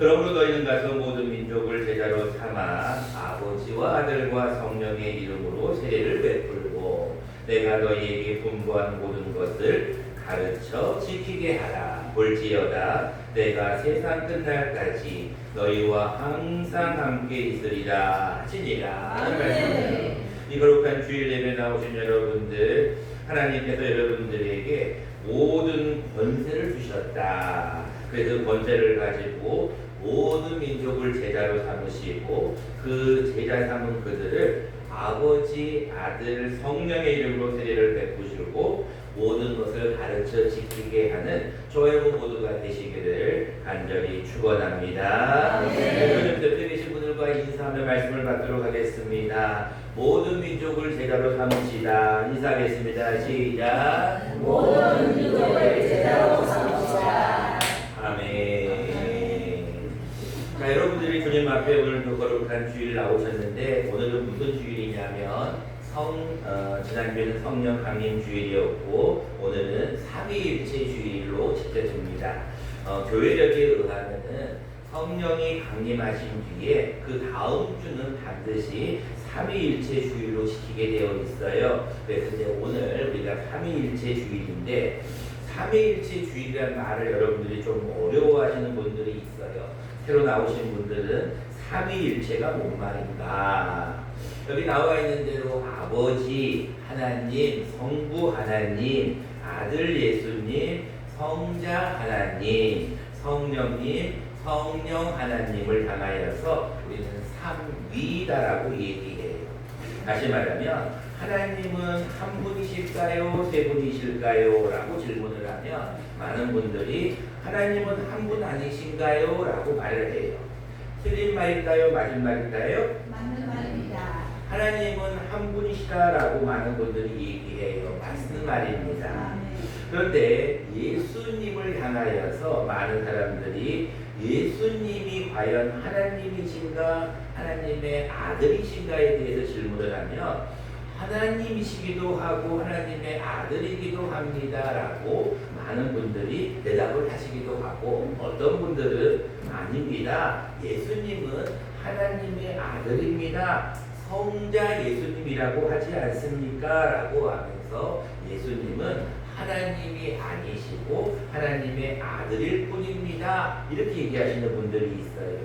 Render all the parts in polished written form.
그러므로 너희는 가서 모든 민족을 제자로 삼아 아버지와 아들과 성령의 이름으로 세례를 베풀고 내가 너희에게 분부한 모든 것을 가르쳐 지키게 하라. 볼지어다 내가 세상 끝날까지 너희와 항상 함께 있으리라 하시니라. 이 거룩한 주일 예배 나오신 여러분들, 하나님께서 여러분들에게 모든 권세를 주셨다. 그래서 권세를 가지고 모든 민족을 제자로 삼으시고 그 제자 삼은 그들을 아버지, 아들, 성령의 이름으로 세례를 베푸시고 모든 것을 가르쳐 지키게 하는 저희고 모두가 되시기를 간절히 축원합니다. 요즘 옆에 계신 분들과 인사하며 말씀을 받도록 하겠습니다. 모든 민족을 제자로 삼으시다. 인사하겠습니다. 시작. 모든 민족을 제자로 삼으시다. 아멘. 자, 여러분들이 주님 앞에 오늘도 거룩한 주일 나오셨는데 오늘은 무슨 주일이냐면 지난주에는 성령 강림 주일이었고 오늘은 삼위일체 주일로 지켜집니다. 교회력에 의하면은 성령이 강림하신 뒤에 그 다음 주는 반드시 삼위일체 주일로 지키게 되어 있어요. 그래서 이제 오늘 우리가 삼위일체 주일인데 삼위일체 주일이라는 말을 여러분들이 좀 어려워하시는 분들이 있어요. 새로 나오신 분들은 삼위일체가 뭔 말인가? 여기 나와 있는 대로 아버지 하나님, 성부 하나님, 아들 예수님, 성자 하나님, 성령님, 성령 하나님을 향하여서 우리는 삼위다라고 얘기해요. 다시 말하면 하나님은 한 분이실까요? 세 분이실까요? 라고 질문을 하면 많은 분들이 하나님은 한 분 아니신가요? 라고 말을 해요. 틀린 말일까요? 맞은 말일까요? 맞는 말입니다. 하나님은 한 분이시다라고 많은 분들이 얘기해요. 맞는 말입니다. 그런데 예수님을 향하여서 많은 사람들이 예수님이 과연 하나님이신가 하나님의 아들이신가에 대해서 질문을 하면 하나님이시기도 하고 하나님의 아들이기도 합니다라고 많은 분들이 대답을 하시기도 하고 어떤 분들은 아닙니다. 예수님은 하나님의 아들입니다. 성자 예수님이라고 하지 않습니까? 라고 하면서 예수님은 하나님이 아니시고 하나님의 아들일 뿐입니다. 이렇게 얘기하시는 분들이 있어요.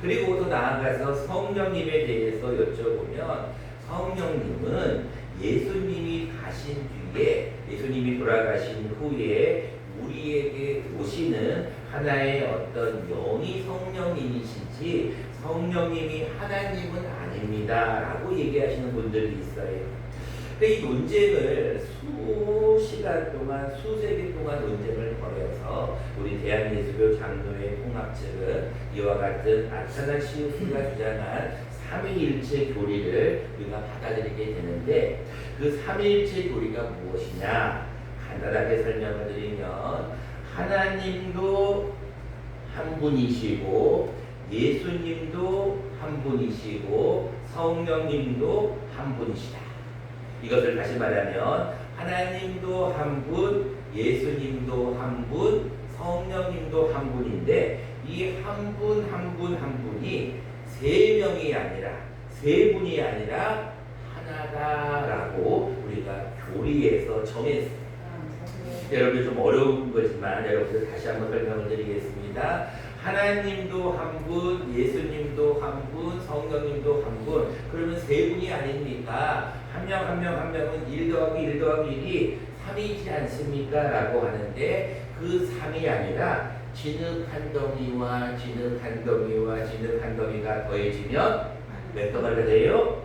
그리고 또 나아가서 성령님에 대해서 여쭤보면 성령님은 예수님이 가신 뒤에 예수님이 돌아가신 후에 우리에게 오시는 하나의 어떤 영이 성령님이시지 성령님이 하나님은 아닙니다 라고 얘기하시는 분들이 있어요. 근데 이 논쟁을 수시간 동안 수세기 동안 논쟁을 벌여서 우리 대한예수교 장로회 통합 측은 이와 같은 아타나시우스가 주장한 삼위일체 교리를 우리가 받아들이게 되는데 그 삼위일체 교리가 무엇이냐 간단하게 설명을 드리면 하나님도 한 분이시고 예수님도 한 분이시고 성령님도 한 분이시다. 이것을 다시 말하면 하나님도 한 분, 예수님도 한 분, 성령님도 한 분인데 이 한 분 한 분 한 분이 세 명이 아니라 세 분이 아니라 하나다라고 우리가 교리에서 정했습니다. 여러분 좀 어려운 거지만 여러분들 다시 한번 설명을 드리겠습니다. 하나님도 한 분, 예수님도 한 분, 성령님도 한 분. 그러면 세 분이 아닙니까? 한 명 한 명 한 명은 1 더하기 1 더하기 1이 3이지 않습니까? 라고 하는데 그 3이 아니라 진흙 한 덩이와 진흙 한 덩이와 진흙 한 덩이가 더해지면 몇 덩어리가 돼요?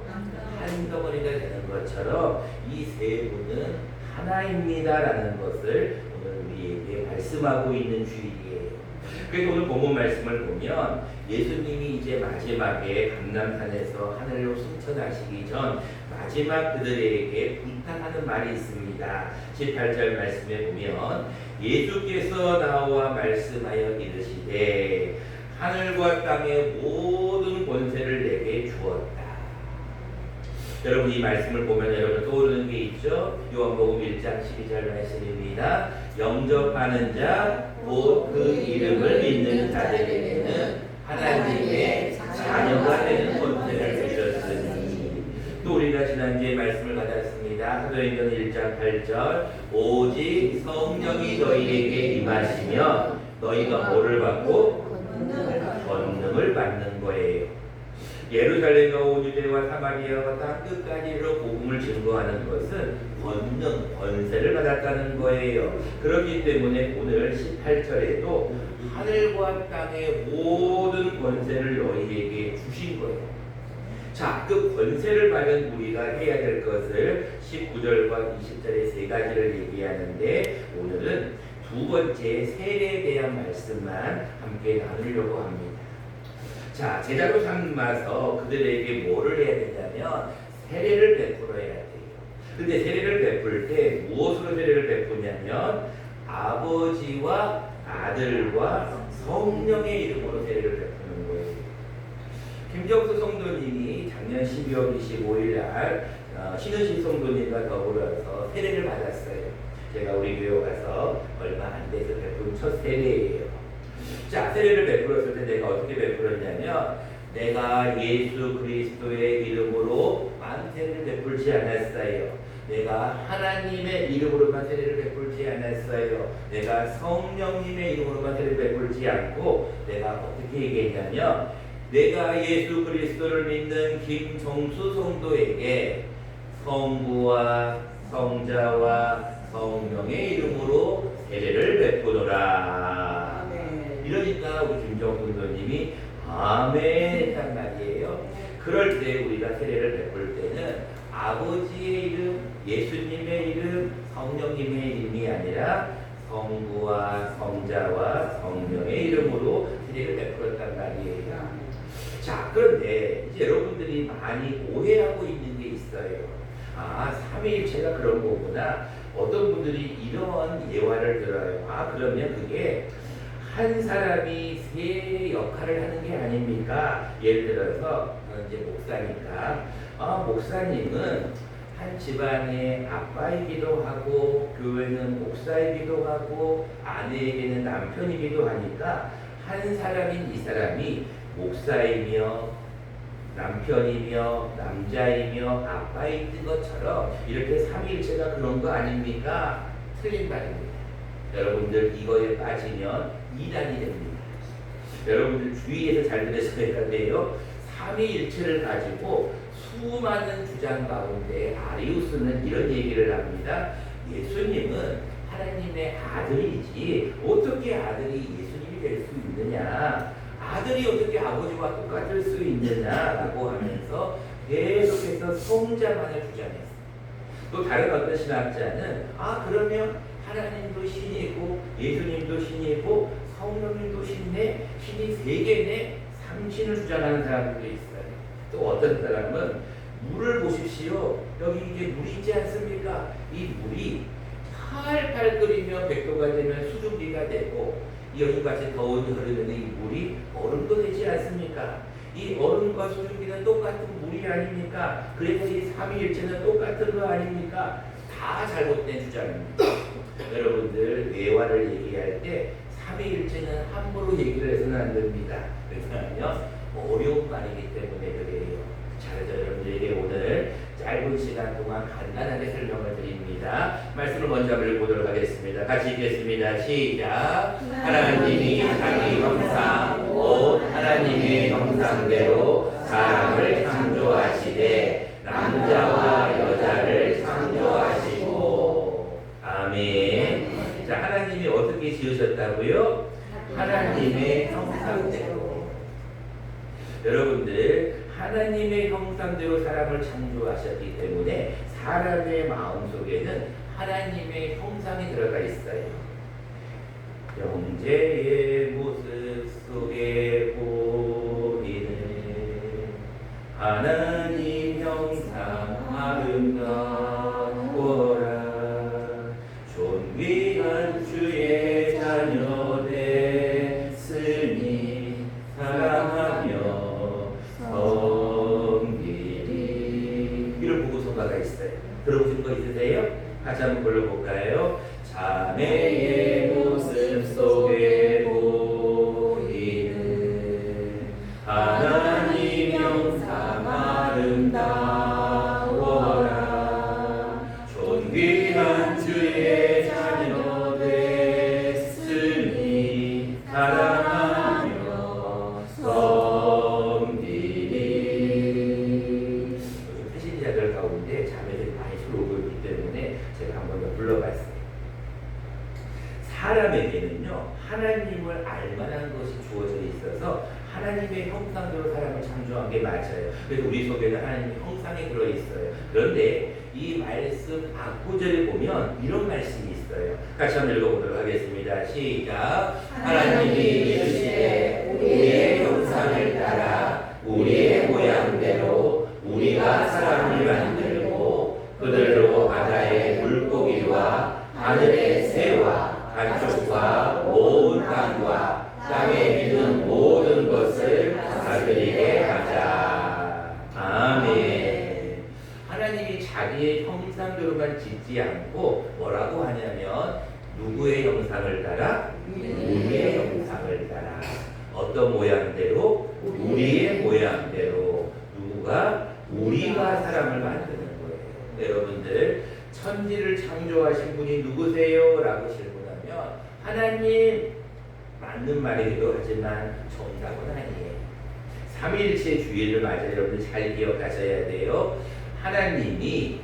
한 덩어리가 되는 것처럼 이 세 분은 하나입니다라는 것을 오늘 우리에게 말씀하고 있는 주일이에요. 그래서 오늘 본문 말씀을 보면 예수님이 이제 마지막에 감람산에서 하늘로 승천하시기 전 마지막 그들에게 부탁하는 말이 있습니다. 18절 말씀에 보면 예수께서 나와 말씀하여 이르시되 하늘과 땅의 모든 권세를 내게 주었다. 여러분 이 말씀을 보면 여러분 떠오르는 게 있죠? 요한복음 1장 12절 말씀입니다. 영접하는 자 곧 그 이름을 믿는 자들에게는 읽습니다. 사도행전 1장 8절 오직 성령이 너희에게 임하시면 너희가 뭐를 받고? 권능을 받는 거예요. 예루살렘과 온 유대와 사마리아와 땅 끝까지로 복음을 증거하는 것은 권능, 권세를 받았다는 거예요. 그렇기 때문에 오늘 18절에도 하늘과 땅의 모든 권세를 너희에게 주신 거예요. 자, 그 권세를 받은 우리가 해야 될 것을 19절과 20절의 세 가지를 얘기하는데 오늘은 두 번째 세례에 대한 말씀만 함께 나누려고 합니다. 자, 제자로 삼아서 그들에게 뭐를 해야 되냐면 세례를 베풀어야 돼요. 근데 세례를 베풀 때 무엇으로 세례를 베푸냐면 아버지와 아들과 성령의 이름으로 세례를 베푸는 거예요. 김정수 성도님이 작년 12월 25일 날 신은식 성도님과 더불어서 세례를 받았어요. 제가 우리 교회 가서 얼마 안 돼서 베푼 첫 세례예요. 자, 세례를 베풀었을 때 내가 어떻게 베풀었냐면 내가 예수 그리스도의 이름으로 세례를 베풀지 않았어요. 내가 하나님의 이름으로만 세례를 베풀지 않았어요. 내가 성령님의 이름으로만 세례를 베풀지 않고 내가 어떻게 얘기했냐면 내가 예수 그리스도를 믿는 김정수 성도에게 성부와 성자와 성령의 이름으로 세례를 베푸노라. 이러니까 우리 김정수 성도님이 아멘 했단 말이에요. 그럴 때 우리가 세례를 베풀 때는 아버지의 이름, 예수님의 이름, 성령님의 이름이 아니라 성부와 성자와 성령의 이름으로 세례를 베풀었단 말이에요. 자, 그런데 이제 여러분들이 많이 오해하고 있는 게 있어요. 아, 삼위일체가 그런 거구나. 어떤 분들이 이런 예화를 들어요. 아, 그러면 그게 한 사람이 세 역할을 하는 게 아닙니까? 예를 들어서 이제 목사니까 목사님은 한 집안의 아빠이기도 하고 교회는 목사이기도 하고 아내에게는 남편이기도 하니까 한 사람인 이 사람이 목사이며 남편이며 남자이며 아빠인 것처럼 이렇게 삼위일체가 그런 거 아닙니까? 틀린 말입니다. 여러분들 이거에 빠지면 이단이 됩니다. 여러분들 주의해서 잘 들으셔야 돼요. 삼위일체를 가지고 수많은 주장 가운데 아리우스는 이런 얘기를 합니다. 예수님은 하나님의 아들이지 어떻게 아들이 예수님이 될 수 있느냐, 아들이 어떻게 아버지와 똑같을 수 있느냐라고 하면서 계속해서 성자만을 주장했어요. 또 다른 어떤 신학자는 그러면 하나님도 신이고 예수님도 신이고 성령님도 신네, 신이 세 개네, 삼신을 주장하는 사람들도 있어요. 또 어떤 사람은 물을 보십시오. 여기 이게 물이 있지 않습니까? 이 물이 팔팔 끓이며 100도가 되면 수증기가 되고 여기같이 더운 흐르는 이 물이 얼음도 되지 않습니까? 이 얼음과 수증기는 똑같은 물이 아닙니까? 그래서 이 삼위일체는 똑같은 거 아닙니까? 다 잘못된 주장입니다. 여러분들 예화를 얘기할 때 삼위일체는 함부로 얘기를 해서는 안 됩니다. 왜냐하면 어려운 말이기 때문에 그래요. 자, 그래서 여러분들에게 오늘 짧은 시간 동안 간단하게 설명을 드립니다. 말씀을 먼저 읽어보도록 하겠습니다. 같이 읽겠습니다. 시작. 하나님이 자기 형상 곧 하나님의 형상대로 사람을 창조하시되 남자와 여자를 창조하시고. 아멘. 자, 하나님이 어떻게 지으셨다고요? 하나님의 형상대로. 여러분들 하나님의 형상대로 사람을 창조하셨기 때문에 사람의 마음속에는 하나님의 형상이 들어가 있어요. 형제의 모습 속에 보이는 하나님 형상 아름다워라. 존귀한 주의 자녀 됐으니 사랑하며 섬기리. 이런 보고서가가 있어요. 들어보신 거 있으세요? 같이 한번 불러볼까요? 자매의 모습 속에 보이는 하나님 형상 아름다워라. 하나님의 형상대로 사람을 창조한 게 맞아요. 그래서 우리 속에는 하나님의 형상이 들어있어요. 그런데 이 말씀 앞구절에 보면 이런 말씀이 있어요. 같이 한번 읽어보도록 하겠습니다. 시작. 하나님이 이르시되 우리의 형상을 따라 우리의 모양대로 우리가 사람을 만들고 그들로 바다의 물고기와 하늘의 새와 가축과 온 땅과 땅에 있는 모든 것을 다스리게 하자. 아멘. 하나님이 자기의 형상대로만 짓지 않고 뭐라고 하냐면 누구의 형상을 따라? 우리의 형상을 따라. 어떤 모양대로? 우리의 모양대로. 누구가? 우리가 사람을 만드는 거예요. 여러분들 천지를 창조하신 분이 누구세요? 라고 질문하면 하나님 맞는 말이기도 하지만 정답은 아니에요. 삼위일체 주의를 맞아 여러분들 잘 기억하셔야 돼요. 하나님이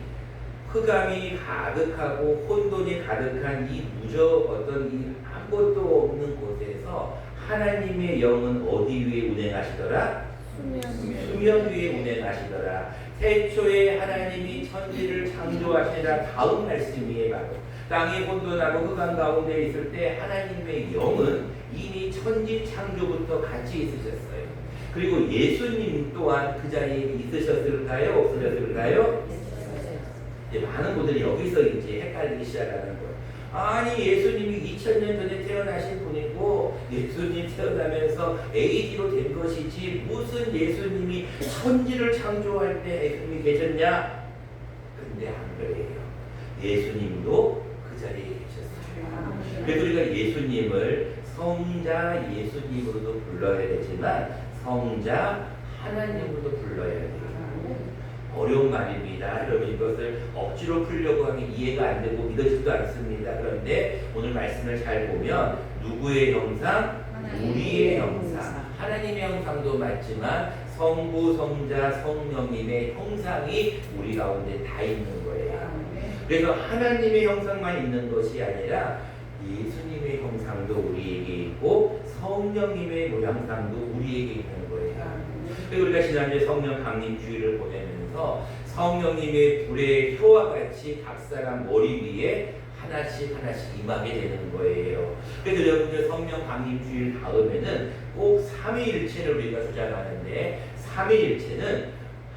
흑암이 가득하고 혼돈이 가득한 이 무적 어떤 이 아무것도 없는 곳에서 하나님의 영은 어디 위에 운행하시더라? 수면 위에 운행하시더라. 태초에 하나님이 천지를 창조하시라 다음 말씀이에요. 바로 땅이 혼돈하고 흑암 가운데 있을 때 하나님의 영은 이미 천지 창조부터 같이 있으셨어요. 그리고 예수님 또한 그 자리에 있으셨을까요? 없으셨을까요? 이제 많은 분들이 여기서 이제 헷갈리기 시작하는 거예요. 아니 예수님이 2000년 전에 태어나신 분이고 예수님 태어나면서 AD로 된 것이지 무슨 예수님이 천지를 창조할 때 예수님이 계셨냐? 근데 안 그래요. 예수님도 그 자리에 계셨어요. 그래서 우리가 예수님을 성자 예수님으로도 불러야 되지만 성자 하나님으로도 불러야 돼요. 어려운 말입니다. 여러분 이것을 억지로 풀려고 하면 이해가 안 되고 믿어지지도 않습니다. 그런데 오늘 말씀을 잘 보면 누구의 형상? 우리의 형상. 하나님의 형상도 맞지만 성부, 성자, 성령님의 형상이 우리 가운데 다 있는 거예요. 그래서 하나님의 형상만 있는 것이 아니라 예수님의 형상도 우리에게 있고 성령님의 모양상도 우리에게 있는 거예요. 그리고 우리가 지난주에 성령 강림주의를 보내면서 성령님의 불의 혀와 같이 각 사람 머리 위에 하나씩 하나씩 임하게 되는 거예요. 그래서 여러분들 성령 강림주의 다음에는 꼭 삼위일체를 우리가 주장하는데 삼위일체는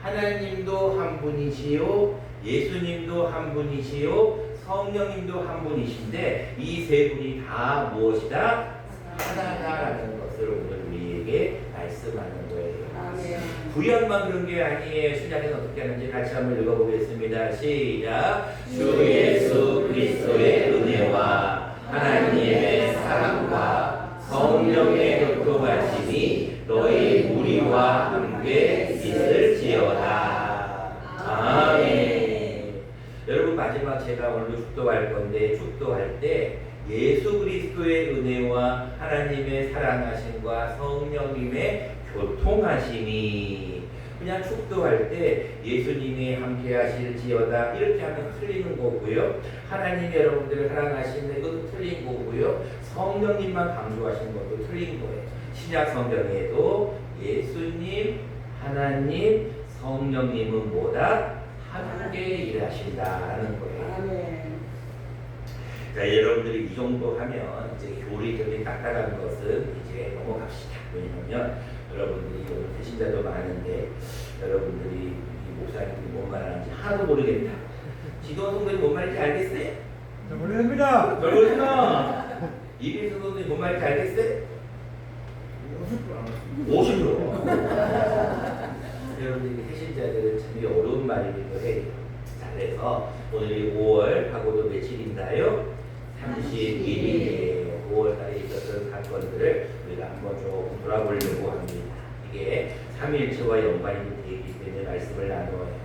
하나님도 한 분이시요 예수님도 한 분이시요 성령님도 한 분이신데 이 세 분이 다 무엇이다? 하나다라는 것을 오늘 우리에게 말씀하는 거예요. 구약만 그런 게 아니에요. 신약에는 어떻게 하는지 같이 한번 읽어보겠습니다. 시작. 주 예수 그리스도의 은혜와 하나님의 사랑과 성령의 교통하심이 너희 우리와 함께 있을지어다. 아멘. 여러분 마지막 제가 오늘 축도할 건데 축도할 때 예수 그리스도의 은혜와 하나님의 사랑하심과 성령님의 교통하심이 그냥 축도할 때 예수님이 함께 하실지어다 이렇게 하면 틀리는 거고요. 하나님 여러분들을 사랑하시는 것도 틀린 거고요. 성령님만 강조하시는 것도 틀린 거예요. 신약 성경에도 예수님, 하나님, 성령님은 뭐다? 함께 일하신다는 거예요. 자, 여러분들이 이 정도 하면 이제 교리적인 딱딱한 것은 이제 넘어갑시다. 왜냐하면 여러분들이 오늘 배신자도 많은데 여러분들이 이 목사님들이 뭔 말하는지 하나도 모르겠다. 지도원 성도님 뭔 말인지 알겠어요? 모르겠습니다. 모르겠구나. 이빈수 성도님 뭔 말인지 알겠어요? 50%. 여러분들이 배신자들은 참 어려운 말이기도 해요. 자, 그래서 오늘이 5월 하고도 며칠인가요? 31일이에요. 5월달에 있었던 사건들을 우리가 한번 조금 돌아보려고 합니다. 이게 삼위일체와 연관이 되기 때문에 말씀을 나누어요.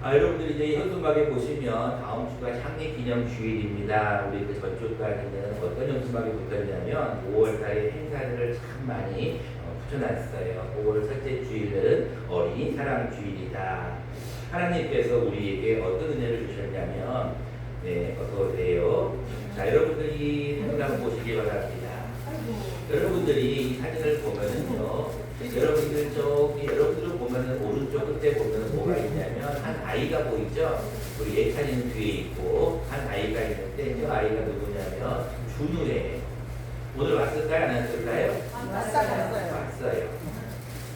여러분들이 이제 현수막에 보시면 다음 주가 향리기념주일입니다. 우리 그 전주까지는 어떤 현수막이 붙었냐면 5월달에 행사들을 참 많이 붙여놨어요. 5월 첫째 주일은 어린이 사랑주일이다. 하나님께서 우리에게 어떤 은혜를 주셨냐면 네, 어서 오세요. 자, 여러분들이 사진 한번 보시기 바랍니다. 여러분들이 이 사진을 보면은요, 여러분들 저기 여러분들 보면은 오른쪽 끝에 보면은 뭐가 있냐면 한 아이가 보이죠? 우리 예찬이는 뒤에 있고 한 아이가 있는데 저 아이가 누구냐면 준우예요. 오늘 왔을까요? 안 왔을까요? 왔어요.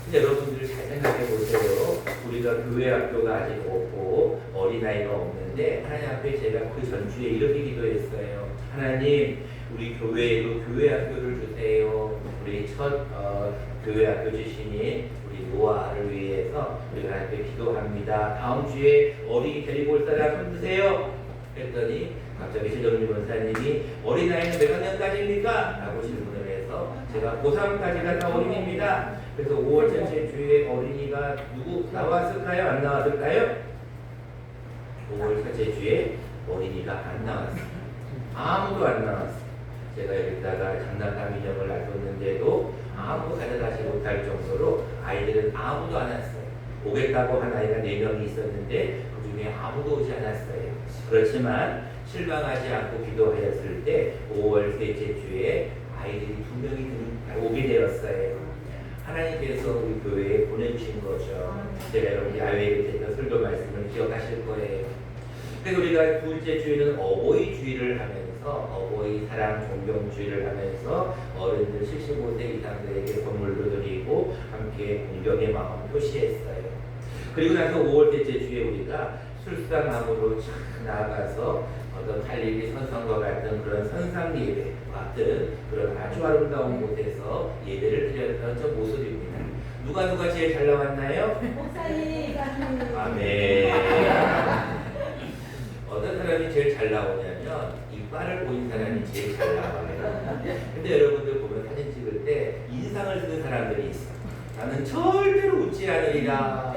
근데 여러분들 잘 생각해 보세요. 우리가 교회 학교가 아직 없고 어린아이가 없는데 하나님 앞에 제가 그 전주에 이렇게 기도했어요. 하나님 우리 교회에도 교회 학교를 주세요. 우리 첫 교회 학교 주시니 우리 노아를 위해서 우리가 하나님께 기도합니다. 다음 주에 어린이 데리고 올 사람 손 드세요. 했더니 갑자기 시정리 권사님이 어린아이는 몇 학년까지입니까? 라고 질문을 해서 제가 고3까지가 다 어린이입니다. 그래서 5월 첫째 주에 어린이가 누구 나왔을까요? 안 나왔을까요? 5월 첫째 주에 어린이가 안 나왔어요. 아무도 안 나왔어요. 제가 여기다가 장난감 인형을 놔뒀는데도 아무도 가져가지 못할 정도로 아이들은 아무도 안 왔어요. 오겠다고 한 아이가 4명이 있었는데 그 중에 아무도 오지 않았어요. 그렇지만 실망하지 않고 기도하였을 때 5월 셋째 주에 아이들이 2명이 오게 되었어요. 하나님께서 우리 교회에 보내주신 거죠. 제가 여러분 야외에 대해서 설교 말씀을 기억하실 거예요. 그래서 우리가 둘째 주일은 어버이 주일을 하면서 어버이 사랑 존경 주일을 하면서 어른들 75세 이상들에게 선물도 드리고 함께 공경의 마음 표시했어요. 그리고 나서 5월 셋째 주에 우리가 술상함으로 쫙 나아가서 어떤 할일이 선상과 같은 그런 선상 예배 같은 그런 아주 아름다운 곳에서 예배를 드렸던 저 모습입니다. 누가 제일 잘 나왔나요? 목사님. 아멘. 어떤 사람이 제일 잘 나오냐면 이빨을 보인 사람이 제일 잘 나와요. 근데 여러분들 보면 사진 찍을 때 인상을 쓰는 사람들이 있어. 나는 절대로 웃지 않으리라.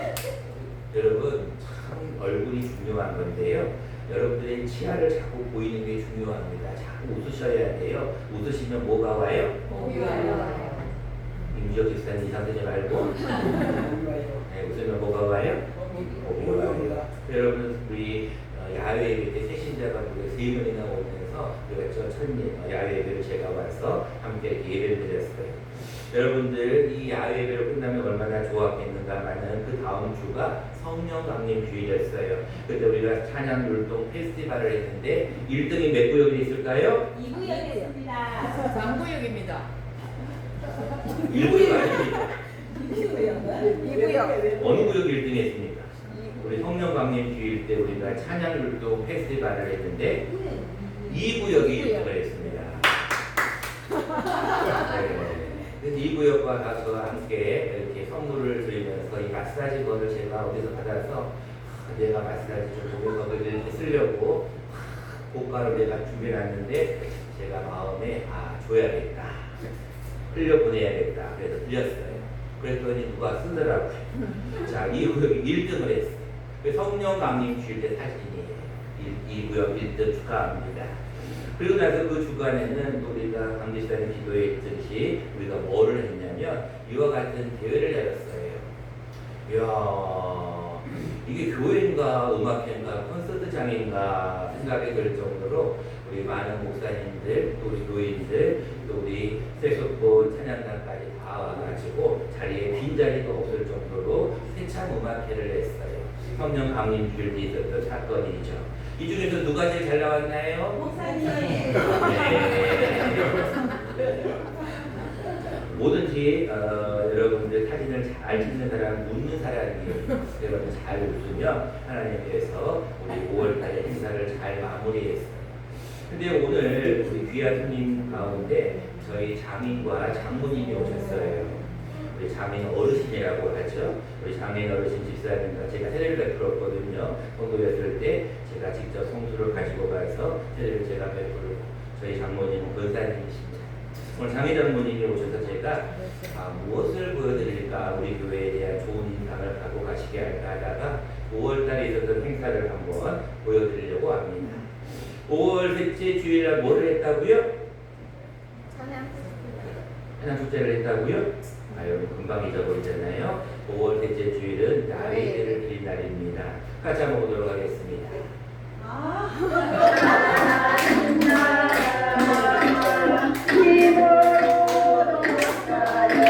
여러분 참 얼굴이 중요한 건데요. 여러분들의 치아를 자꾸 보이는 게 중요합니다. 자꾸 웃으셔야 돼요. 웃으시면 뭐가 와요? 목이 와요. 임지혁 집사님 이상 쓰지 말고 네, 웃으면 뭐가 와요? 목이 와요. 여러분 우리 야외 예배 때 새신자가 우리가 3명이나 오면서 우리가 첫 야외 예배를 제가 와서 함께 예배를 드렸어요. 여러분들 이 야외 예배를 끝나면 얼마나 좋았겠는가마는 그 다음 주가 성령 강림 주일이었어요. 그때 우리가 찬양 율동 페스티벌을 했는데 1등이 몇 구역이 있을까요? 2구역에 있습니다. 3구역입니다. 1구역 아닙니다. 2구역. 어느 구역 1등 했습니까? 우리 성령 강림 주일 때 우리가 찬양 율동 페스티벌을 했는데 2구역이 1등을 했습니다. 네. 그래서 이 구역과 가서 함께 이렇게 선물을 드리면서 이 마사지건을 제가 어디서 받아서 내가 마사지 좀 보면서 이렇게 쓰려고 고가를 내가 준비해놨는데 제가 마음에 줘야겠다. 흘려보내야겠다. 그래서 드렸어요. 그랬더니 누가 쓰더라고요. 자, 이 구역이 1등을 했어요. 성령 강림 주일 때 사진이에요. 이 구역 1등 축하합니다. 그리고 나서 그 주간에는 우리가 강지사님 기도했듯이 우리가 뭐를 했냐면 이와 같은 대회를 열었어요. 이야, 이게 교회인가 음악회인가 콘서트장인가 생각이 들 정도로 우리 많은 목사님들, 또 우리 교인들, 또 우리 세속본 찬양단까지 다 와가지고 자리에 빈자리도 없을 정도로 세찬 음악회를 했어요. 성령 강림 주일에 있었던 사건이죠. 이 중에서 누가 제일 잘 나왔나요? 목사님. 네. 뭐든지 여러분들 사진을 잘 찍는 사람, 웃는 사람이 여러분 잘 웃으면 하나님께서 우리 5월달에 행사를 잘 마무리했어요. 근데 오늘 우리 귀한 손님 가운데 저희 장인과 장모님이 오셨어요. 우리 장인 어르신이라고 하죠. 우리 장인 어르신 집사님과 제가 세례를 베풀었거든요. 성도였을 때 제가 직접 성수를 가지고 가서 세례를 제가 베풀고 저희 장모님은 권사님이십니다. 오늘 장인 장모님이 오셔서 제가 무엇을 보여드릴까 우리 교회에 대한 좋은 인상을 갖고 가시게 할까 하다가 5월달에 있었던 행사를 한번 보여드리려고 합니다. 5월 셋째 주일날 뭐를 했다고요? 찬양 축제를 했다고요? 여러분 금방 잊어버리잖아요. 5월 셋째 주일은 야외 예배를 드린 날입니다. 같이 한번 보도록 하겠습니다. 힘으로 높아요.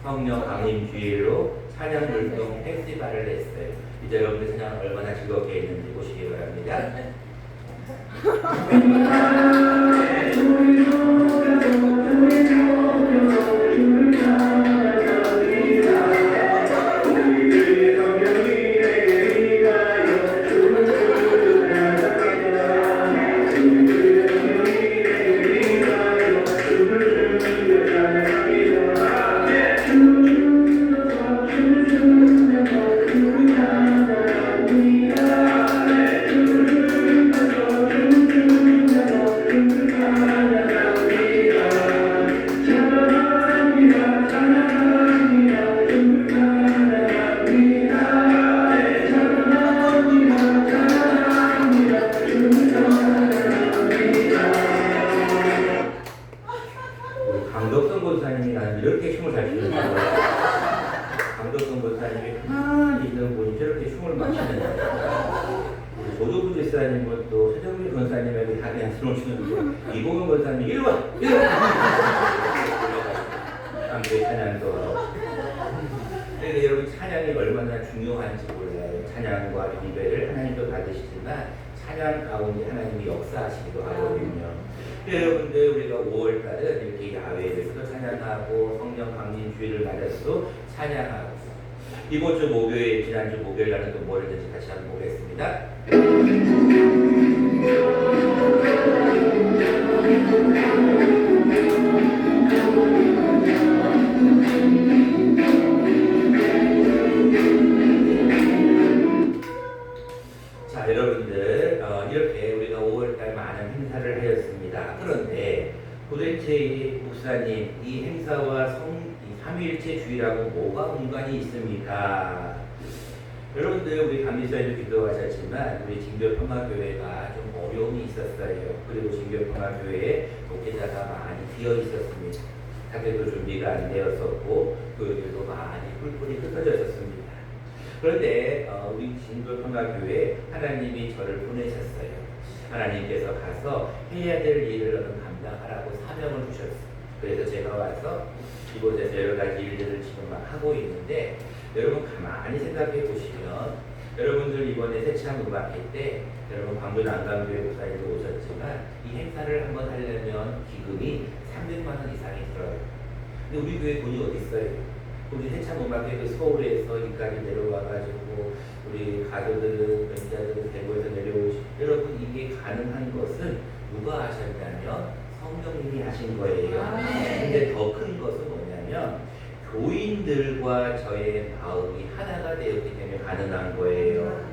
성령 강림 주일로 찬양 율동 페스티벌을 했어요. 이제 여러분들 찬양 얼마나 즐겁게 했는지 보시기 바랍니다. 강덕성 권사님이 나는 이렇게 춤을 잘 추는 거예요. 강덕성 권사님이 가만히 있는 분이 저렇게 춤을 막 추는데 조도부 집사님은 또 최정민 권사님에게 다리 한 손을 추는데 이봉현 권사님이 이리 와! 이리 와! 함께 찬양도 하고. 그러니까 여러분 찬양이 얼마나 중요한지 몰라요. 찬양과 예배를 하나님도 받으시지만 찬양 가운데 하나님이 역사하시기도 하거든요. 여러분들 우리가 5월달은 이렇게 야외에서도 찬양하고 성령 강림 주일을 맞아서도 찬양하고 이번 주 목요일, 지난주 목요일 날은 또 뭘 했는지 같이 한번 보겠습니다. 자, 여러분들 이렇게 우리가 5월달 많은 행사를 하였습니다. 그런데 도대체 이 목사님 이 행사와 삼위일체 주일하고 뭐가 연관이 있습니까? 여러분들 우리 감리사에도 기도하셨지만 우리 진교평화교회가 좀 어려움이 있었어요. 그리고 진교평화교회에 목회자가 많이 비어 있었습니다. 학교도 준비가 안 되었었고 교회들도 많이 뿔뿔이 흩어져 있었습니다. 그런데 우리 진교평화교회에 하나님이 저를 보내셨어요. 하나님께서 가서 해야 될 일을 감당하라고 사명을 주셨어요. 그래서 제가 와서 이곳에서 여러 가지 일들을 지금 막 하고 있는데 여러분 가만히 생각해 보시면 여러분들 이번에 새참 음악회 때 여러분 광주 난강교회 목사님도 오셨지만 이 행사를 한번 하려면 기금이 300만 원 이상이 들어요. 근데 우리 교회 돈이 어디 있어요? 우리 새참 음악회 서울에서 여기까지 내려와가지고 우리 가족들은 멘자들은 대구에서 내려오시고 여러분 이게 가능한 것은 누가 하셨냐면 성령님이 하신 거예요. 근데 더 큰 것은 뭐냐면 교인들과 저의 마음이 하나가 되었기 때문에 가능한 거예요.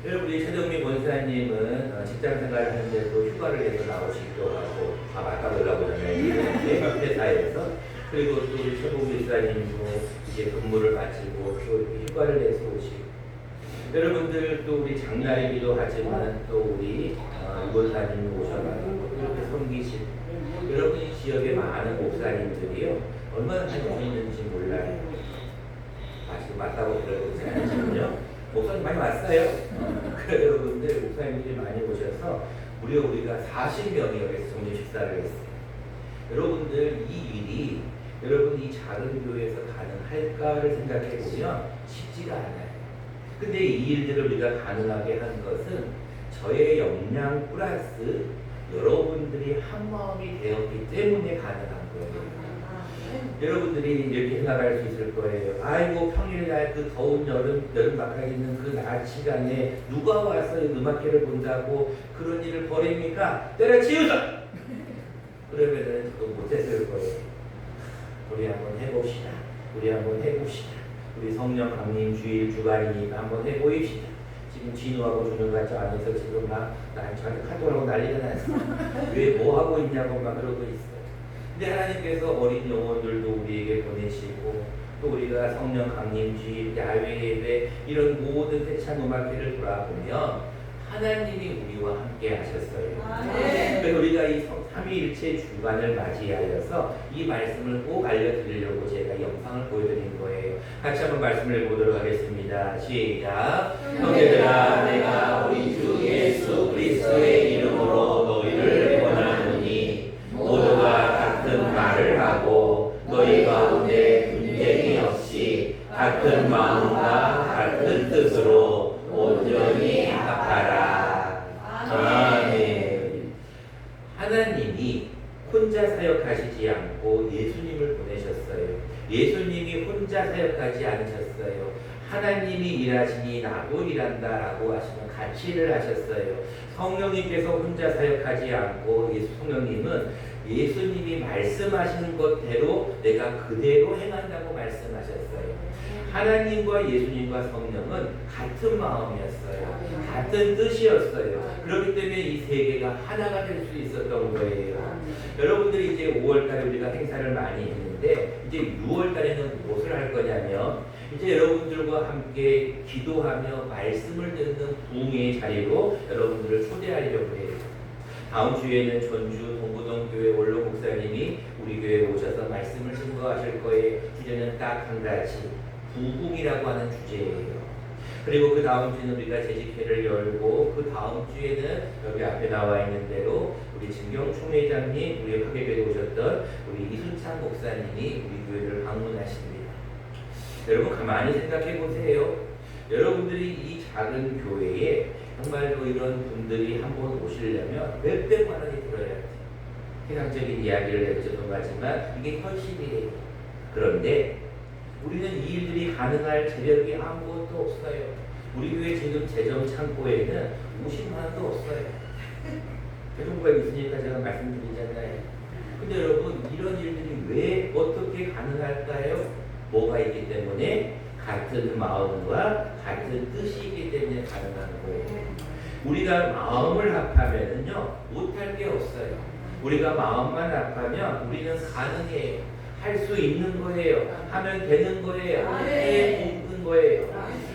여러분 우리 최정미 권사님은 직장 생활을 하는데도 휴가를 내서 나오시기도 하고 아까 올라보잖아요. 회사에서 그리고 또 우리 최봉 집사님도 이제 근무를 마치고 또 휴가를 내서 오시고 여러분들 또 우리 장날이기도 하지만 또 우리 권사님이 오셔가지고 이렇게 섬기시고 여러분 이 지역의 많은 목사님들이요 얼마나 잘 보이는지 몰라요. 맞다고 들어보지 않으시군요. 목사님 많이 왔어요. 그래 여러분들 목사님들이 많이 오셔서 우리가 40명이 여기서 정례 식사를 했어요. 여러분들 이 일이 여러분 이 작은 교회에서 가능할까를 생각해 보면 쉽지가 않아요. 근데 이 일들을 우리가 가능하게 한 것은 저의 역량 플러스 여러분들이 한 마음이 되었기 때문에 가능한 거예요. 여러분들이 이렇게 생각할 수 있을 거예요. 아이고 평일날 그 더운 여름 막하게 있는 그 낮 시간에 누가 와서 음악회를 본다고 그런 일을 벌입니까? 때려치우자! 그러면은 그거 못했을 거예요. 우리 한번 해봅시다. 우리 성령 강림 주일 주간이니까 한번 해보입시다. 지금 진우하고 준우가 저 안에서 지금 막 저한테 카톡하고 난리가 났어. 왜 뭐 하고 있냐고 막 그러고 있어요. 근데 하나님께서 어린 영혼들도 우리에게 보내시고 또 우리가 성령 강림 주일 야외 예배 이런 모든 세찬 음악회를 돌아보면 하나님이 우리와 함께 하셨어요. 그래서 우리가 이 삼위일체 주간을 맞이하여서 이 말씀을 꼭 알려드리려고 제가 영상을 보여드린 거예요. 같이 한번 말씀을 보도록 하겠습니다. 시작. 형제들아 내가 우리 주 예수 그리스도의 이름으로 너희를 권하노니 모두가 같은 말을 하고 너희 가운데 분쟁이 같은 마음과 같은 뜻으로 온전히 합하라. 아멘. 하나님이 혼자 사역하시지 않고 예수님을 보내셨어요. 예수님이 혼자 사역하지 않으셨어요. 하나님이 일하시니 나도 일한다라고 하시면 같이 일을 하셨어요. 성령님께서 혼자 사역하지 않고 성령님은 예수님이 말씀하시는 것대로 내가 그대로 행한다고 말씀하셨어요. 하나님과 예수님과 성령은 같은 마음이었어요. 같은 뜻이었어요. 그렇기 때문에 이 세 개가 하나가 될 수 있었던 거예요. 여러분들이 이제 5월달에 우리가 행사를 많이 했는데 이제 6월달에는 무엇을 할 거냐면 이제 여러분들과 함께 기도하며 말씀을 듣는 부흥의 자리로 여러분들을 초대하려고 해요. 다음 주에는 전주 동부동 교회 원로 목사님이 우리 교회에 오셔서 말씀을 증거하실 거예요. 주제는 딱 한 가지, 부흥이라고 하는 주제예요. 그리고 그 다음 주에는 우리가 재직회를 열고 그 다음 주에는 여기 앞에 나와 있는 대로 우리 진경 총회장님, 우리 화계교회에 오셨던 우리 이순찬 목사님이 우리 교회를 방문하십니다. 여러분 가만히 생각해 보세요. 여러분들이 이 작은 교회에 정말로 이런 분들이 한번 오시려면 몇백만 원이 들어야 돼요. 세상적인 이야기를 해주셨던 이게 현실이에요. 그런데 우리는 이 일들이 가능할 재력이 아무것도 없어요. 우리 교회 지금 재정 창고에는 50만 원도 없어요. 재정부가 있으니까 제가 말씀드리잖아요. 근데 여러분 이런 일들이 왜 어떻게 가능할까요? 뭐가 있기 때문에 같은 마음과 같은 뜻이 있기 때문에 가능한 거예요. 우리가 마음을 합하면은요 못할 게 없어요. 우리가 마음만 합하면 우리는 가능해요. 할 수 있는 거예요. 하면 되는 거예요. 해 묻는 거예요.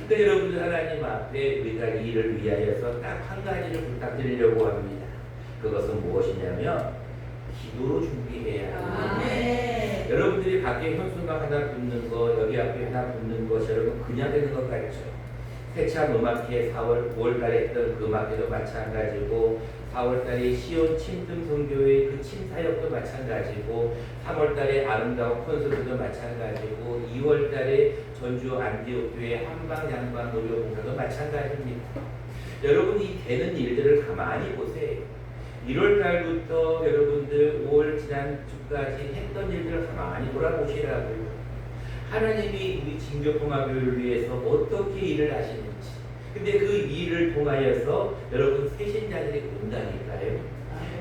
그러니까 여러분들 하나님 앞에 우리가 이 일을 위하여서 딱 한 가지를 부탁드리려고 합니다. 그것은 무엇이냐면 기도로 준비해야 합니다. 여러분들이 밖에 현수막 하나 붙는 거, 여기 앞에 하나 붙는 것, 여러분 그냥 되는 것 같죠? 세참 음악회 4월, 5월달에 했던 그 음악회도 마찬가지고 4월달에 시온 침등성교회 그 침사역도 마찬가지고 3월달에 아름다운 콘서트도 마찬가지고 2월달에 전주 안디옥교회 한방양방 노려봉사도 마찬가지입니다. 여러분이 되는 일들을 가만히 보세요. 1월달부터 여러분들 5월 지난주까지 했던 일들을 가만히 돌아보시라고요. 하나님이 우리 진교통합교회를 위해서 어떻게 일을 하시는지. 근데 그 일을 통하여서 여러분 새신자들이 온다니까요.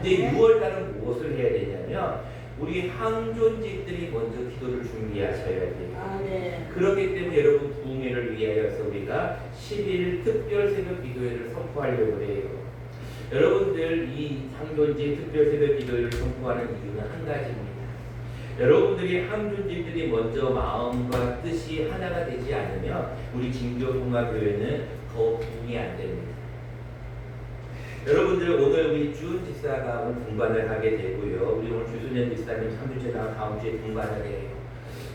이제 6월달은 무엇을 해야 되냐면 우리 항존직들이 먼저 기도를 준비하셔야 돼요. 그렇기 때문에 여러분 부흥회를 위하여서 우리가 10일 특별 새벽 기도회를 선포하려고 해요. 여러분들 이 항존직 특별 새벽 기도회를 선포하는 이유는 한 가지입니다. 여러분들이 항존직들이 먼저 마음과 뜻이 하나가 되지 않으면 우리 진교통합교회는 더 부흥이 안 됩니다. 여러분들 오늘 우리 주은 집사가 오늘 분반을 하게 되고요. 우리 오늘 주순현 집사님 3주째 나 다음 주에 분반을 해요.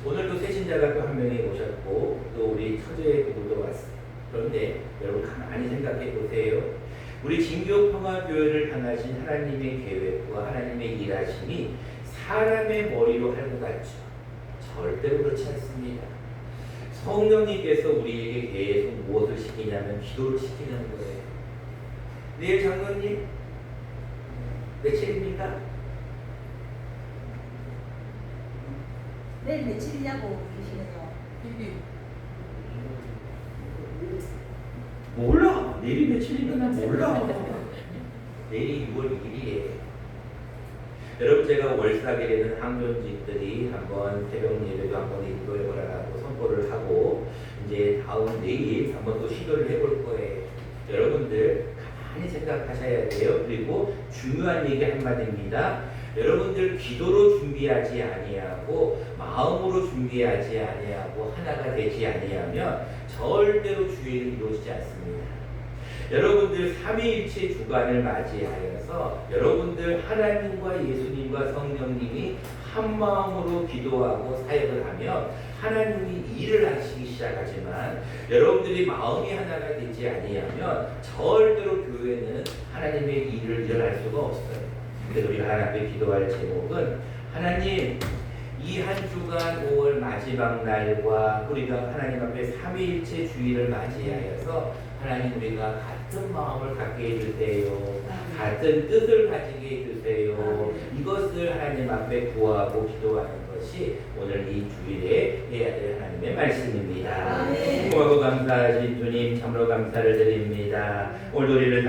오늘도 새신자가 또 한 명이 오셨고 또 우리 처제의 부부도 왔어요. 그런데 여러분 가만히 생각해 보세요. 우리 진교통합교회를 향하신 하나님의 계획과 하나님의 일하심이 사람의 머리로 할 것 같죠? 절대로 그렇지 않습니다. 성령님께서 우리에게 계속 무엇을 시키냐면 기도를 시키는 거예요. 내일 장로님 며칠입니까? 내일 며칠이냐고 계시네요. 몰라. 내일이 며칠인가 난 몰라. 내일이 6월 2일이에요. 여러분 제가 월사계에는 항존직들이 한번 새벽 예배도 한번 인도해보라고 선포를 하고 이제 다음 내일 한번 또 시도를 해볼 거예요. 여러분들 가만히 생각하셔야 돼요. 그리고 중요한 얘기 한마디입니다. 여러분들 기도로 준비하지 아니하고 마음으로 준비하지 아니하고 하나가 되지 아니하면 절대로 주의를 이루어지지 않습니다. 여러분들 삼위일체 주간을 맞이하여서 여러분들 하나님과 예수님과 성령님이 한 마음으로 기도하고 사역을 하면 하나님이 일을 하시기 시작하지만 여러분들이 마음이 하나가 되지 아니하면 절대로 교회는 하나님의 일을 일어날 수가 없어요. 그래서 우리가 하나님 앞에 기도할 제목은 하나님 이 한 주간 5월 마지막 날과 우리가 하나님 앞에 삼위일체 주일을 맞이하여서 하나님 우리가 같은 마음을 갖게 해주세요. 같은 뜻을 가지게 해주세요. 이것을 하나님 앞에 구하고 기도하는 것이 오늘 이 주일에 해야 될 하나님의 말씀입니다. 고맙고 감사하신 주님 참으로 감사를 드립니다. 오늘 우리를